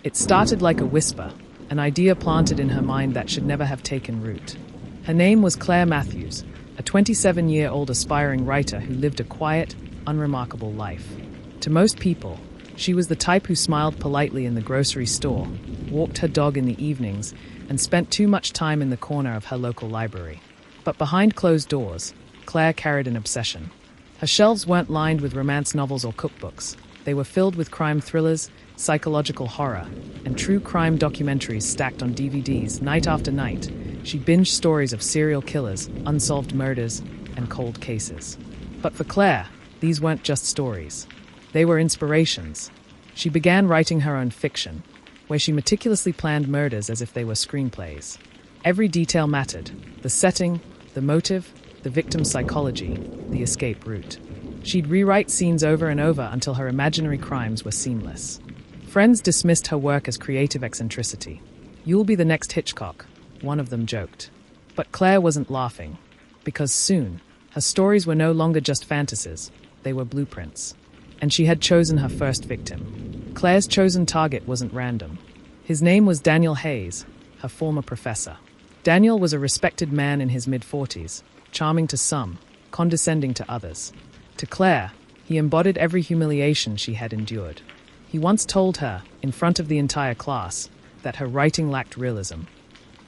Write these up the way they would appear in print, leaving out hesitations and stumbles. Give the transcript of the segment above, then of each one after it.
It started like a whisper, an idea planted in her mind that should never have taken root. Her name was Claire Matthews, a 27-year-old aspiring writer who lived a quiet, unremarkable life. To most people, she was the type who smiled politely in the grocery store, walked her dog in the evenings, and spent too much time in the corner of her local library. But behind closed doors, Claire carried an obsession. Her shelves weren't lined with romance novels or cookbooks. They were filled with crime thrillers, psychological horror, and true crime documentaries stacked on DVDs night after night. She binged stories of serial killers, unsolved murders, and cold cases. But for Claire, these weren't just stories. They were inspirations. She began writing her own fiction, where she meticulously planned murders as if they were screenplays. Every detail mattered: the setting, the motive, the victim's psychology, the escape route. She'd rewrite scenes over and over until her imaginary crimes were seamless. Friends dismissed her work as creative eccentricity. "You'll be the next Hitchcock," one of them joked. But Claire wasn't laughing, because soon, her stories were no longer just fantasies, they were blueprints. And she had chosen her first victim. Claire's chosen target wasn't random. His name was Daniel Hayes, her former professor. Daniel was a respected man in his mid-40s, charming to some, condescending to others. To Claire, he embodied every humiliation she had endured. He once told her, in front of the entire class, that her writing lacked realism.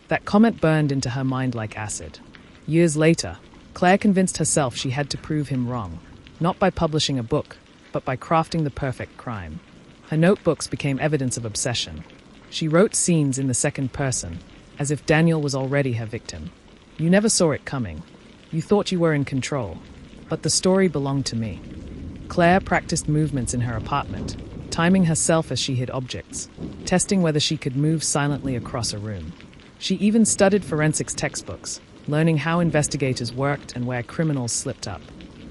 That comment burned into her mind like acid. Years later, Claire convinced herself she had to prove him wrong, not by publishing a book, but by crafting the perfect crime. Her notebooks became evidence of obsession. She wrote scenes in the second person, as if Daniel was already her victim. "You never saw it coming. You thought you were in control. But the story belonged to me." Claire practiced movements in her apartment, timing herself as she hid objects, testing whether she could move silently across a room. She even studied forensics textbooks, learning how investigators worked and where criminals slipped up.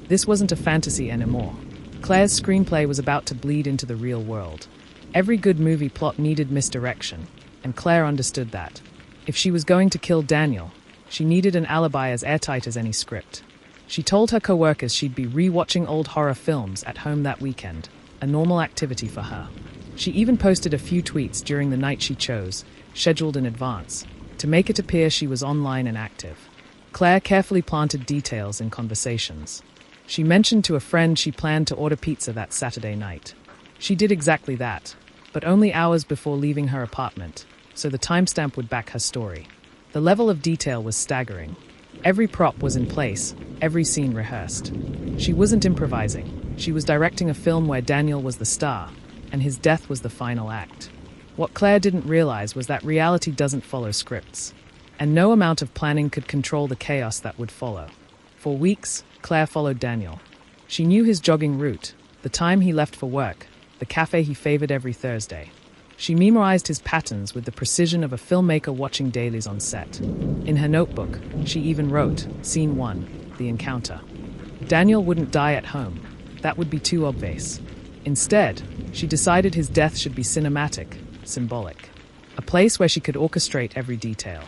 This wasn't a fantasy anymore. Claire's screenplay was about to bleed into the real world. Every good movie plot needed misdirection, and Claire understood that. If she was going to kill Daniel, she needed an alibi as airtight as any script. She told her co-workers she'd be re-watching old horror films at home that weekend, a normal activity for her. She even posted a few tweets during the night she chose, scheduled in advance, to make it appear she was online and active. Claire carefully planted details in conversations. She mentioned to a friend she planned to order pizza that Saturday night. She did exactly that, but only hours before leaving her apartment, so the timestamp would back her story. The level of detail was staggering. Every prop was in place, every scene rehearsed. She wasn't improvising. She was directing a film where Daniel was the star, and his death was the final act. What Claire didn't realize was that reality doesn't follow scripts, and no amount of planning could control the chaos that would follow. For weeks, Claire followed Daniel. She knew his jogging route, the time he left for work, the cafe he favored every Thursday. She memorized his patterns with the precision of a filmmaker watching dailies on set. In her notebook, she even wrote, Scene 1, the encounter. Daniel wouldn't die at home. That would be too obvious. Instead, she decided his death should be cinematic, symbolic. A place where she could orchestrate every detail.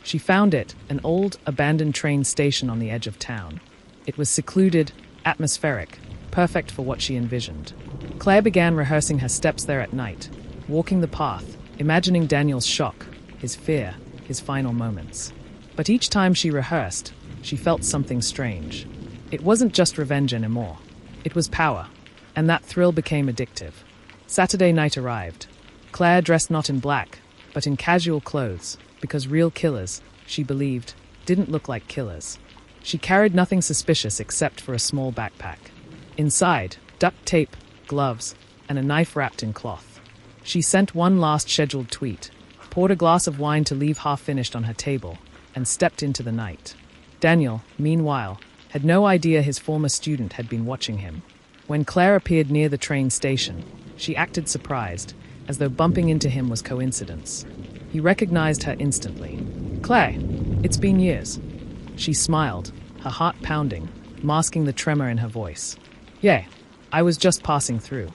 She found it, an old, abandoned train station on the edge of town. It was secluded, atmospheric, perfect for what she envisioned. Claire began rehearsing her steps there at night, walking the path, imagining Daniel's shock, his fear, his final moments. But each time she rehearsed, she felt something strange. It wasn't just revenge anymore. It was power, and that thrill became addictive. Saturday night arrived. Claire dressed not in black, but in casual clothes, because real killers, she believed, didn't look like killers. She carried nothing suspicious except for a small backpack. Inside, duct tape, gloves, and a knife wrapped in cloth. She sent one last scheduled tweet, poured a glass of wine to leave half-finished on her table, and stepped into the night. Daniel, meanwhile, had no idea his former student had been watching him. When Claire appeared near the train station, she acted surprised, as though bumping into him was coincidence. He recognized her instantly. "Claire, it's been years." She smiled, her heart pounding, masking the tremor in her voice. "Yeah, I was just passing through."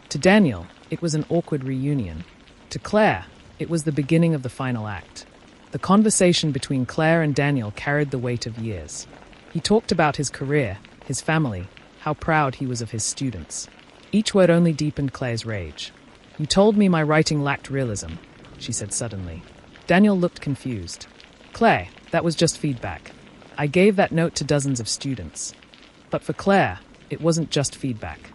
To Daniel, it was an awkward reunion. To Claire, it was the beginning of the final act. The conversation between Claire and Daniel carried the weight of years. He talked about his career, his family, how proud he was of his students. Each word only deepened Claire's rage. You told me my writing lacked realism, she said suddenly. Daniel looked confused. Claire, that was just feedback. I gave that note to dozens of students. But for Claire, it wasn't just feedback.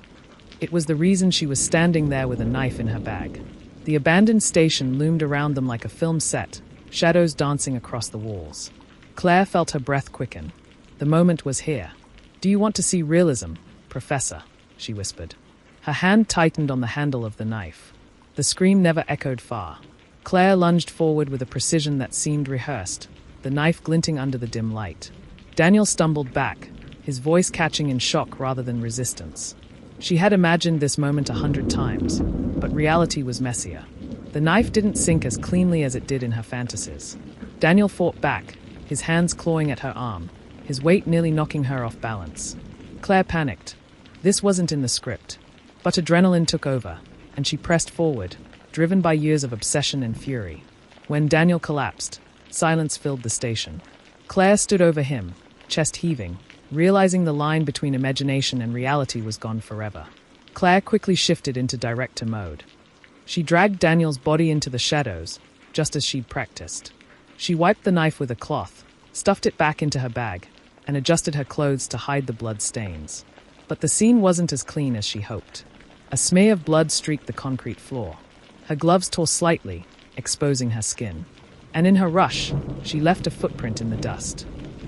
It was the reason she was standing there with a knife in her bag. The abandoned station loomed around them like a film set, shadows dancing across the walls. Claire felt her breath quicken. The moment was here. Do you want to see realism, Professor? She whispered. Her hand tightened on the handle of the knife. The scream never echoed far. Claire lunged forward with a precision that seemed rehearsed, the knife glinting under the dim light. Daniel stumbled back, his voice catching in shock rather than resistance. She had imagined this moment 100 times, but reality was messier. The knife didn't sink as cleanly as it did in her fantasies. Daniel fought back, his hands clawing at her arm, his weight nearly knocking her off balance. Claire panicked. This wasn't in the script. But adrenaline took over, and she pressed forward, driven by years of obsession and fury. When Daniel collapsed, silence filled the station. Claire stood over him, chest heaving, realizing the line between imagination and reality was gone forever. Claire quickly shifted into director mode. She dragged Daniel's body into the shadows, just as she'd practiced. She wiped the knife with a cloth, stuffed it back into her bag, and adjusted her clothes to hide the blood stains. But the scene wasn't as clean as she hoped. A smear of blood streaked the concrete floor. Her gloves tore slightly, exposing her skin. And in her rush, she left a footprint in the dust.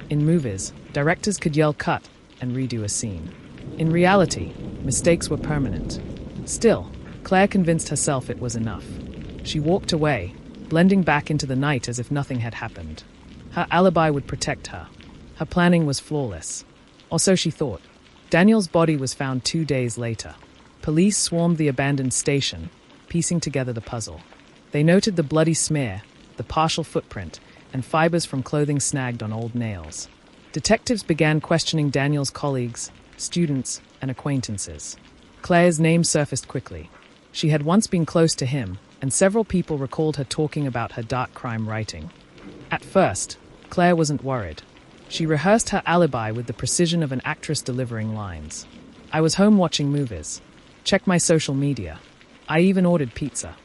In movies, directors could yell cut and redo a scene. In reality, mistakes were permanent. Still, Claire convinced herself it was enough. She walked away, blending back into the night as if nothing had happened. Her alibi would protect her. Her planning was flawless. Or so she thought. Daniel's body was found 2 days later. Police swarmed the abandoned station, piecing together the puzzle. They noted the bloody smear, the partial footprint, and fibers from clothing snagged on old nails. Detectives began questioning Daniel's colleagues, students, and acquaintances. Claire's name surfaced quickly. She had once been close to him, and several people recalled her talking about her dark crime writing. At first, Claire wasn't worried. She rehearsed her alibi with the precision of an actress delivering lines. I was home watching movies. Checked my social media. I even ordered pizza.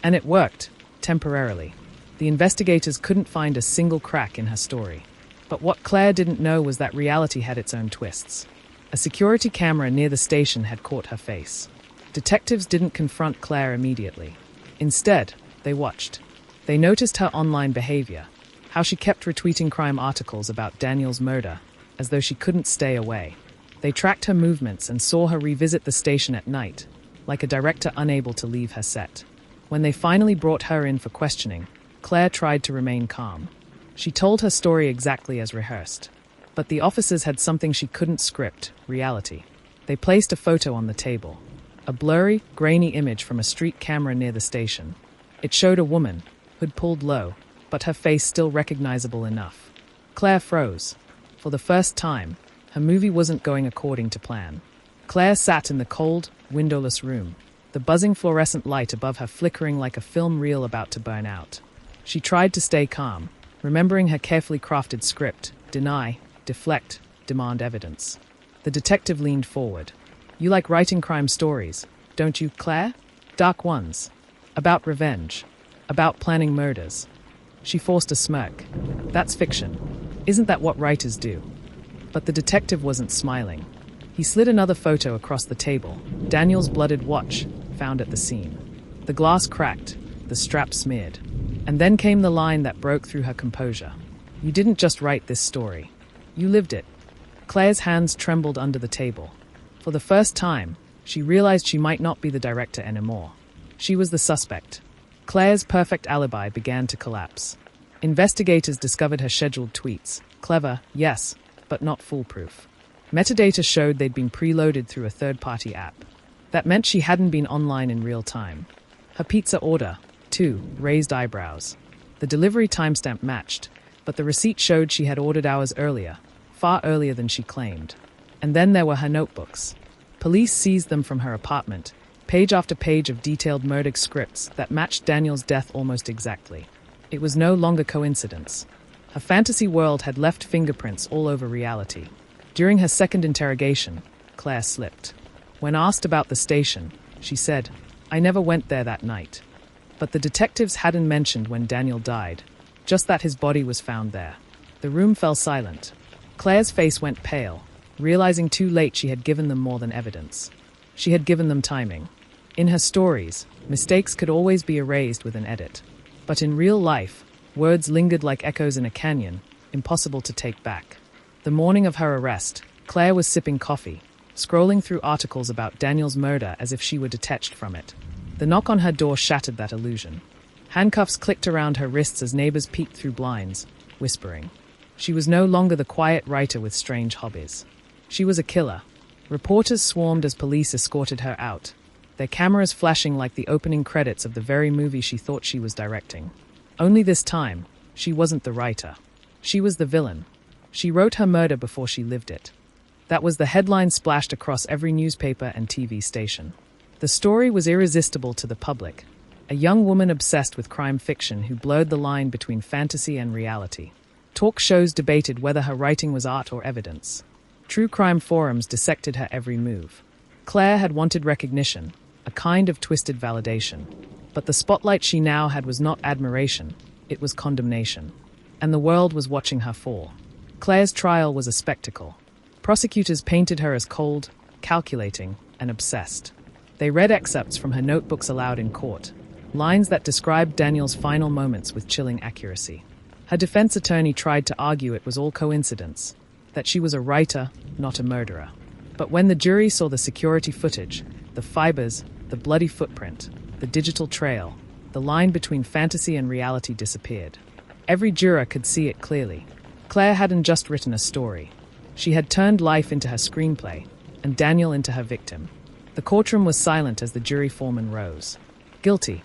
And it worked, temporarily. The investigators couldn't find a single crack in her story. But what Claire didn't know was that reality had its own twists. A security camera near the station had caught her face. Detectives didn't confront Claire immediately. Instead, they watched. They noticed her online behavior, how she kept retweeting crime articles about Daniel's murder, as though she couldn't stay away. They tracked her movements and saw her revisit the station at night, like a director unable to leave her set. When they finally brought her in for questioning, Claire tried to remain calm. She told her story exactly as rehearsed. But the officers had something she couldn't script, reality. They placed a photo on the table. A blurry, grainy image from a street camera near the station. It showed a woman, hood pulled low, but her face still recognizable enough. Claire froze. For the first time, her movie wasn't going according to plan. Claire sat in the cold, windowless room, the buzzing fluorescent light above her flickering like a film reel about to burn out. She tried to stay calm, remembering her carefully crafted script: deny, deflect, demand evidence. The detective leaned forward. You like writing crime stories, don't you, Claire? Dark ones. About revenge. About planning murders. She forced a smirk. That's fiction. Isn't that what writers do? But the detective wasn't smiling. He slid another photo across the table, Daniel's blooded watch, found at the scene. The glass cracked, the strap smeared. And then came the line that broke through her composure. You didn't just write this story. You lived it. Claire's hands trembled under the table. For the first time, she realized she might not be the director anymore. She was the suspect. Claire's perfect alibi began to collapse. Investigators discovered her scheduled tweets. Clever, yes, but not foolproof. Metadata showed they'd been preloaded through a third-party app. That meant she hadn't been online in real time. Her pizza order, too, raised eyebrows. The delivery timestamp matched, but the receipt showed she had ordered hours earlier, far earlier than she claimed. And then there were her notebooks. Police seized them from her apartment, page after page of detailed murder scripts that matched Daniel's death almost exactly. It was no longer coincidence. Her fantasy world had left fingerprints all over reality. During her second interrogation, Claire slipped. When asked about the station, she said, I never went there that night. But the detectives hadn't mentioned when Daniel died, just that his body was found there. The room fell silent. Claire's face went pale, realizing too late she had given them more than evidence. She had given them timing. In her stories, mistakes could always be erased with an edit. But in real life, words lingered like echoes in a canyon, impossible to take back. The morning of her arrest, Claire was sipping coffee, scrolling through articles about Daniel's murder as if she were detached from it. The knock on her door shattered that illusion. Handcuffs clicked around her wrists as neighbors peeked through blinds, whispering. She was no longer the quiet writer with strange hobbies. She was a killer. Reporters swarmed as police escorted her out, their cameras flashing like the opening credits of the very movie she thought she was directing. Only this time, she wasn't the writer. She was the villain. She wrote her murder before she lived it. That was the headline splashed across every newspaper and TV station. The story was irresistible to the public. A young woman obsessed with crime fiction who blurred the line between fantasy and reality. Talk shows debated whether her writing was art or evidence. True crime forums dissected her every move. Claire had wanted recognition, a kind of twisted validation. But the spotlight she now had was not admiration, it was condemnation. And the world was watching her fall. Claire's trial was a spectacle. Prosecutors painted her as cold, calculating, and obsessed. They read excerpts from her notebooks aloud in court, lines that described Daniel's final moments with chilling accuracy. Her defense attorney tried to argue it was all coincidence, that she was a writer, not a murderer. But when the jury saw the security footage, the fibers, the bloody footprint, the digital trail, the line between fantasy and reality disappeared. Every juror could see it clearly. Claire hadn't just written a story. She had turned life into her screenplay, and Daniel into her victim. The courtroom was silent as the jury foreman rose. Guilty.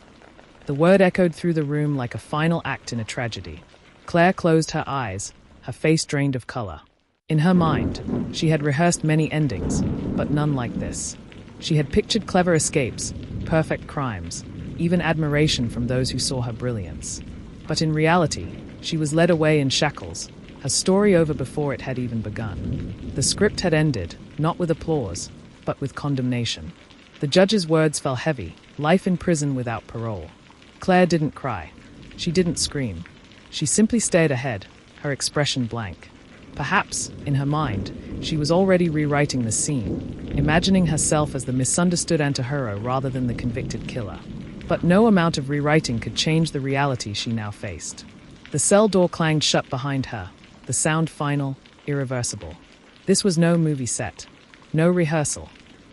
The word echoed through the room like a final act in a tragedy. Claire closed her eyes, her face drained of color. In her mind, she had rehearsed many endings, but none like this. She had pictured clever escapes, perfect crimes, even admiration from those who saw her brilliance. But in reality, she was led away in shackles, her story over before it had even begun. The script had ended, not with applause, but with condemnation. The judge's words fell heavy, life in prison without parole. Claire didn't cry. She didn't scream. She simply stared ahead, her expression blank. Perhaps, in her mind, she was already rewriting the scene, imagining herself as the misunderstood antihero rather than the convicted killer. But no amount of rewriting could change the reality she now faced. The cell door clanged shut behind her, the sound final, irreversible. This was no movie set. No rehearsal.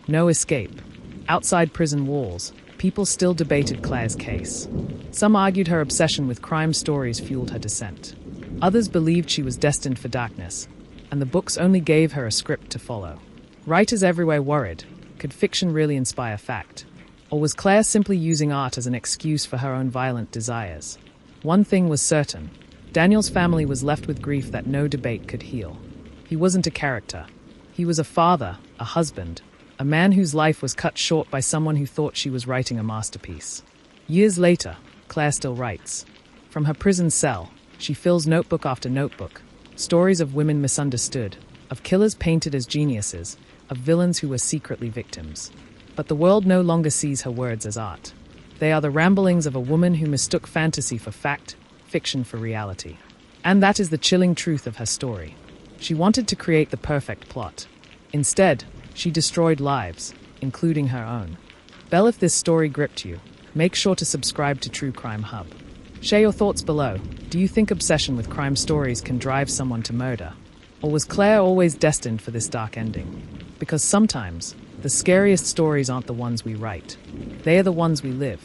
No escape. Outside prison walls, people still debated Claire's case. Some argued her obsession with crime stories fueled her dissent. Others believed she was destined for darkness, and the books only gave her a script to follow. Writers everywhere worried, could fiction really inspire fact? Or was Claire simply using art as an excuse for her own violent desires? One thing was certain. Daniel's family was left with grief that no debate could heal. He wasn't a character. He was a father, a husband, a man whose life was cut short by someone who thought she was writing a masterpiece. Years later, Claire still writes. From her prison cell, she fills notebook after notebook, stories of women misunderstood, of killers painted as geniuses, of villains who were secretly victims. But the world no longer sees her words as art. They are the ramblings of a woman who mistook fantasy for fact, fiction for reality. And that is the chilling truth of her story. She wanted to create the perfect plot. Instead, she destroyed lives, including her own. Belle, if this story gripped you, make sure to subscribe to True Crime Hub. Share your thoughts below. Do you think obsession with crime stories can drive someone to murder? Or was Claire always destined for this dark ending? Because sometimes, the scariest stories aren't the ones we write. They are the ones we live.